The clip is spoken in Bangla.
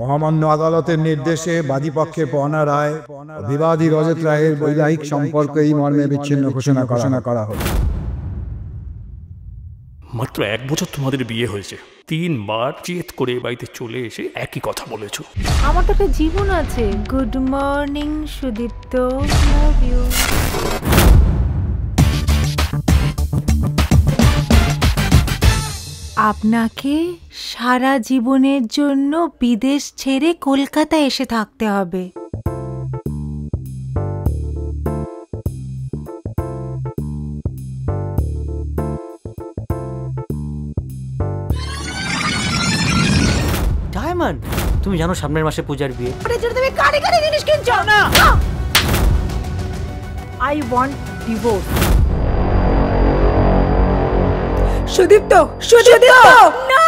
মহামান্য আদালতের নির্দেশে বাদীপক্ষে পাওনা রায় বিবাদী রজত রায়ের বৈবাহিক সম্পর্ক এই মর্মে বিচ্ছিন্ন ঘোষণা করা হলো। মাত্র 1 বছর তোমাদের বিয়ে হয়েছে, 3 বার জেদ করে বাড়িতে চলে এসে একই কথা বলেছো। আমার তো একটা জীবন আছে। Good morning Sudipta, love you. আপনাকে সারা জীবনের জন্য বিদেশ ছেড়ে কলকাতায় এসে থাকতে হবে। ডায়মন্ড, তুমি জানো সামনের মাসে পূজার বিয়ে। তুমি কারে কারে জিনিস কিনছো না? I want divorce. Sudipta, Sudipta, না!